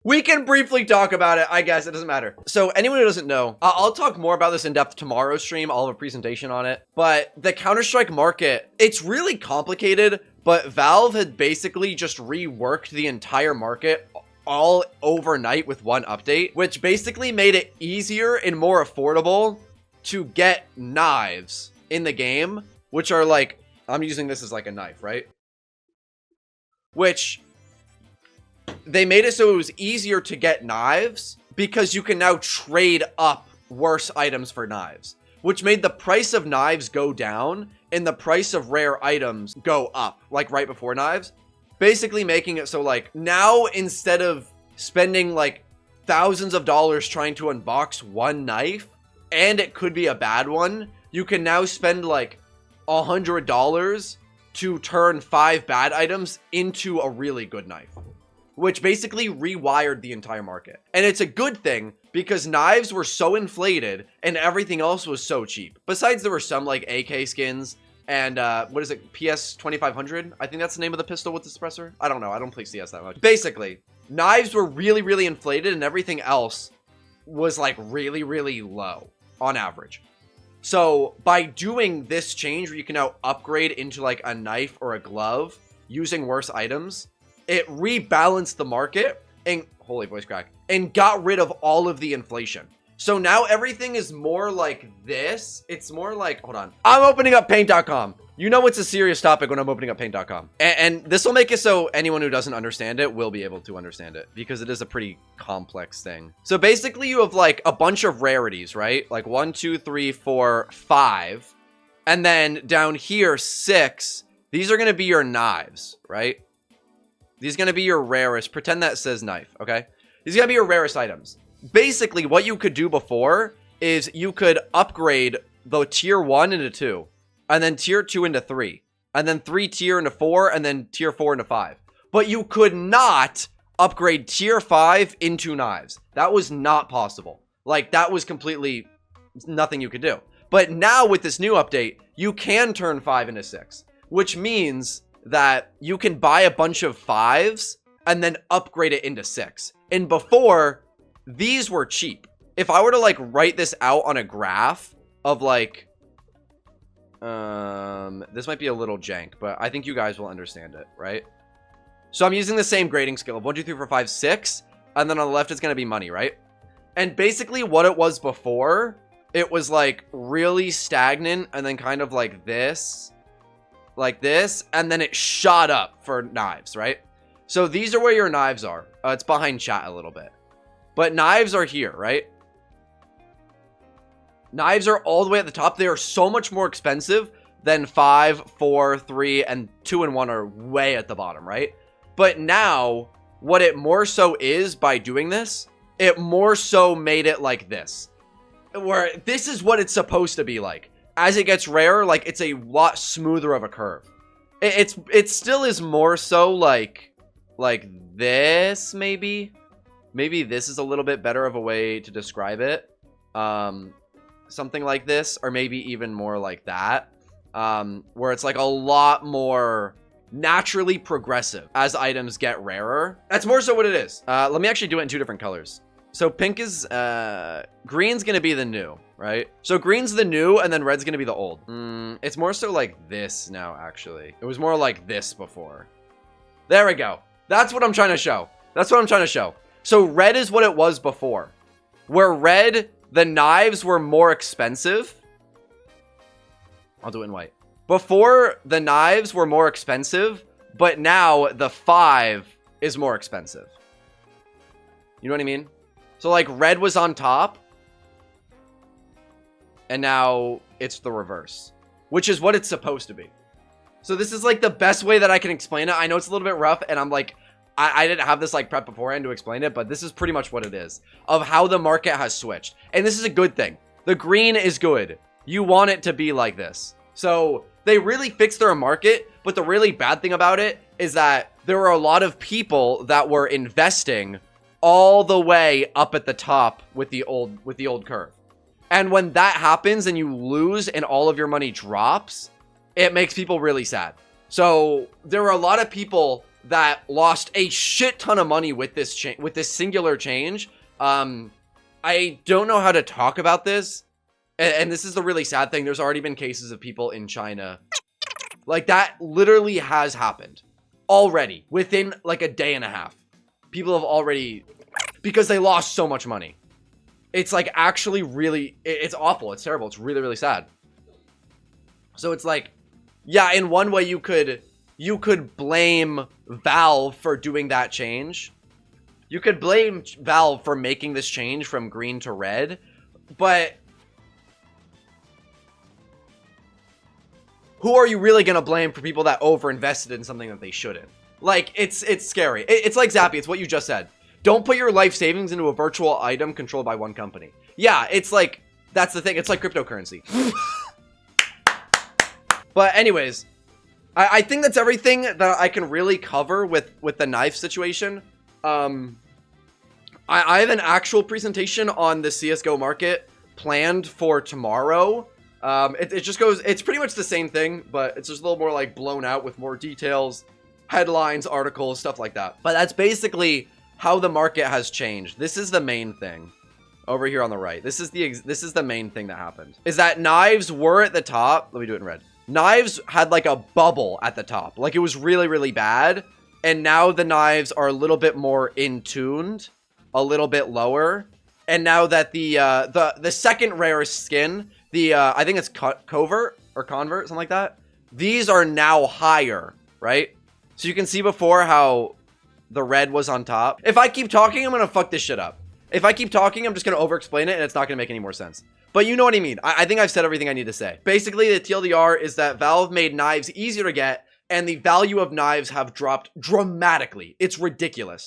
We can briefly talk about it, I guess. It doesn't matter. So anyone who doesn't know, I'll talk more about this in depth tomorrow's stream. I'll have a presentation on it. But the Counter-Strike market, it's really complicated, but Valve had basically just reworked the entire market all overnight with one update, which basically made it easier and more affordable to get knives in the game, which are like, I'm using this as like a knife, right? Which they made it so it was easier to get knives because you can now trade up worse items for knives, which made the price of knives go down and the price of rare items go up, like right before knives. Basically making it so like now instead of spending like thousands of dollars trying to unbox one knife, and it could be a bad one, you can now spend like $100 to turn 5 bad items into a really good knife, which basically rewired the entire market. And it's a good thing because knives were so inflated and everything else was so cheap. Besides, there were some like AK skins and what is it, PS 2500? I think that's the name of the pistol with the suppressor. I don't know. I don't play CS that much. Basically, knives were really, really inflated and everything else was like really, really low on average. So by doing this change where you can now upgrade into like a knife or a glove using worse items, it rebalanced the market and holy voice crack and got rid of all of the inflation. So now everything is more like this. It's more like, hold on. I'm opening up paint.com. You know, it's a serious topic when I'm opening up paint.com. And this will make it so anyone who doesn't understand it will be able to understand it because it is a pretty complex thing. So basically you have like a bunch of rarities, right? Like 1, 2, 3, 4, 5. And then down here, 6. These are going to be your knives, right? These are going to be your rarest. Pretend that says knife, okay? These are going to be your rarest items. Basically, what you could do before is you could upgrade the tier 1 into 2. And then tier 2 into 3. And then 3 tier into 4. And then tier 4 into 5. But you could not upgrade tier 5 into knives. That was not possible. Like, that was completely nothing you could do. But now with this new update, you can turn 5 into 6. Which means that you can buy a bunch of 5s and then upgrade it into 6. And before, these were cheap. If I were to like write this out on a graph of like, this might be a little jank, but I think you guys will understand it, right? So I'm using the same grading scale of 1, 2, 3, 4, 5, 6. And then on the left, it's going to be money, right? And basically what it was before, it was like really stagnant and then kind of like this, and then it shot up for knives, right? So these are where your knives are. It's behind chat a little bit. But knives are here, right? Knives are all the way at the top. They are so much more expensive than 5, 4, 3, and 2 and 1 are way at the bottom, right? But now, what it more so is by doing this, it more so made it like this. Where this is what it's supposed to be like. As it gets rarer, like, it's a lot smoother of a curve. It still is more so like this, maybe. Maybe this is a little bit better of a way to describe it. Something like this, or maybe even more like that. Where it's like a lot more naturally progressive as items get rarer. That's more so what it is. Let me actually do it in 2 different colors. So pink is, green's gonna be the new, right? So green's the new, and then red's gonna be the old. It's more so like this now, actually. It was more like this before. There we go. That's what I'm trying to show. That's what I'm trying to show. So red is what it was before. Where red, the knives were more expensive. I'll do it in white. Before, the knives were more expensive, but now the 5 is more expensive. You know what I mean? So like red was on top, and now it's the reverse, which is what it's supposed to be. So this is like the best way that I can explain it. I know it's a little bit rough, and I'm like, I didn't have this like prep beforehand to explain it, but this is pretty much what it is of how the market has switched. And this is a good thing. The green is good. You want it to be like this. So they really fixed their market, but the really bad thing about it is that there were a lot of people that were investing all the way up at the top with the old curve. And when that happens and you lose and all of your money drops, it makes people really sad. So there were a lot of people that lost a shit ton of money with this with this singular change. I don't know how to talk about this, and this is the really sad thing. There's already been cases of people in China. Like, that literally has happened already within like a day and a half. People have already, because they lost so much money. It's like actually really, it's awful. It's terrible. It's really, really sad. So it's like, yeah, in one way you could blame Valve for doing that change. You could blame Valve for making this change from green to red, but who are you really going to blame for people that overinvested in something that they shouldn't? Like, it's scary. It's like Zappy. It's what you just said. Don't put your life savings into a virtual item controlled by one company. Yeah, it's like, that's the thing. It's like cryptocurrency. But anyways, I think that's everything that I can really cover with the knife situation. I have an actual presentation on the CSGO market planned for tomorrow. It just goes, it's pretty much the same thing, but it's just a little more like blown out with more details, headlines, articles, stuff like that. But that's basically how the market has changed. This is the main thing over here on the right. This is the main thing that happened, is that knives were at the top. Let me do it in red. Knives had like a bubble at the top. Like, it was really, really bad. And now the knives are a little bit more in-tuned, a little bit lower. And now that the second rarest skin, I think it's Covert or Convert, something like that. These are now higher, right? So you can see before how the red was on top. If I keep talking, I'm going to fuck this shit up. If I keep talking, I'm just going to over-explain it, and it's not going to make any more sense. But you know what I mean. I think I've said everything I need to say. Basically, the TLDR is that Valve made knives easier to get, and the value of knives have dropped dramatically. It's ridiculous.